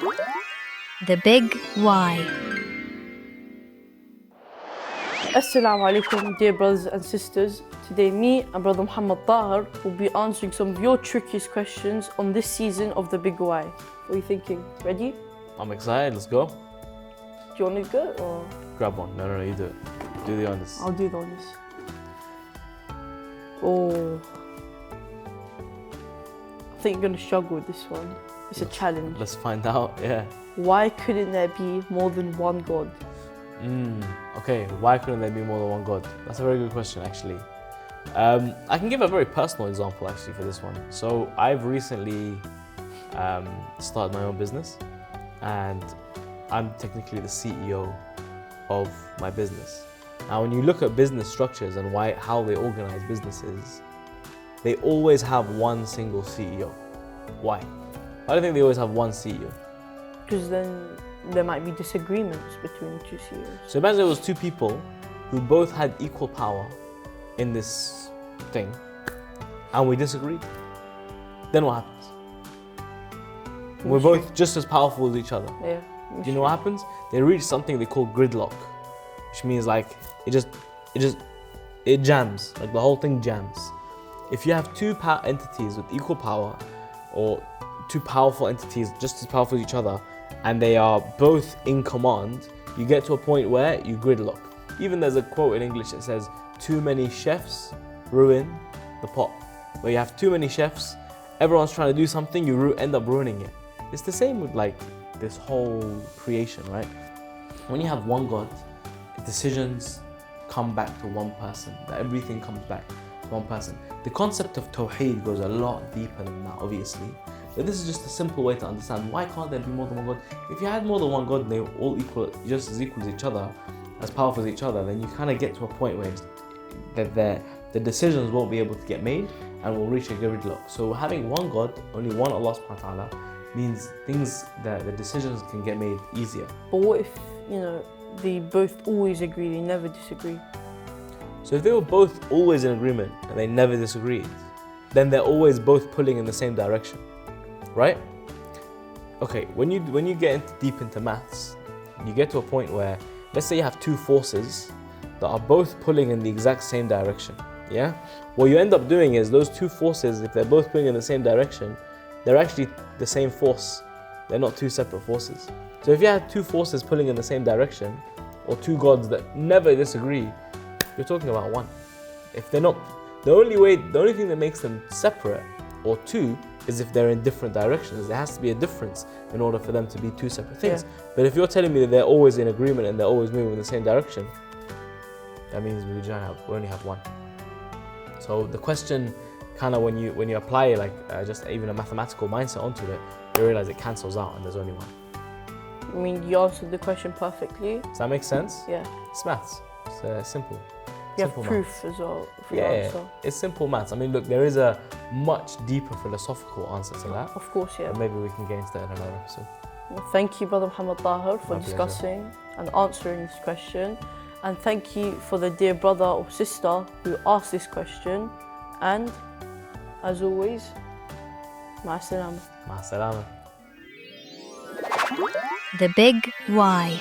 The Big Why. Assalamu alaikum, dear brothers and sisters. Today, me and brother Mohammed Taher will be answering some of your trickiest questions on this season of The Big Why. What are you thinking? Ready? I'm excited, let's go. Do you want to go or? Grab one. No, you do it. Do the honors. I'll do the honors. Oh. I think you're going to struggle with this one. It's a challenge. Let's find out, yeah. Why couldn't there be more than one God? Okay, why couldn't there be more than one God? That's a very good question, actually. I can give a very personal example, actually, for this one. So I've recently started my own business, and I'm technically the CEO of my business. Now, when you look at business structures and how they organize businesses, they always have one single CEO. Why? Why do you think they always have one CEO? Because then there might be disagreements between the two CEOs. So imagine there was two people who both had equal power in this thing, and we disagreed. Then what happens? We're both just as powerful as each other. Yeah. Do you know what happens? They reach something they call gridlock, which means like it jams, like the whole thing jams. If you have two entities with equal power, or two powerful entities just as powerful as each other, and they are both in command, you get to a point where you gridlock. Even there's a quote in English that says, too many chefs ruin the pot. Where you have too many chefs, everyone's trying to do something, you end up ruining it. It's the same with like this whole creation, right? When you have one God, decisions come back to one person, that everything comes back to one person. The concept of Tawhid goes a lot deeper than that, obviously. But this is just a simple way to understand why can't there be more than one God? If you had more than one God and they were all equal, just as equal as each other, as powerful as each other, then you kind of get to a point where the decisions won't be able to get made and will reach a gridlock. So having one God, only one Allah subhanahu wa ta'ala, means the decisions can get made easier. But what if, they both always agree, they never disagree? So if they were both always in agreement and they never disagreed, then they're always both pulling in the same direction, right? Okay, when you get deep into maths, you get to a point where, let's say you have two forces that are both pulling in the exact same direction, yeah? What you end up doing is those two forces, if they're both pulling in the same direction, they're actually the same force. They're not two separate forces. So if you had two forces pulling in the same direction, or two gods that never disagree, you're talking about one. If they're not, the only thing that makes them separate or two is if they're in different directions. There has to be a difference in order for them to be two separate things. Yeah. But if you're telling me that they're always in agreement and they're always moving in the same direction, that means we only have one. So the question, kind of when you apply just even a mathematical mindset onto it, you realize it cancels out and there's only one. I mean, you answered the question perfectly. Does that make sense? Yeah. It's maths. It's simple. You have Simple proof maths. as well for your answer. It's simple maths. I mean, look, there is a much deeper philosophical answer to that. Of course, yeah. But maybe we can get into that in another episode. Well, thank you, Brother Mohammed Taher, for My pleasure. discussing and answering this question. And thank you for the dear brother or sister who asked this question. And, as always, ma'a salama. Ma'a salama. The Big Why.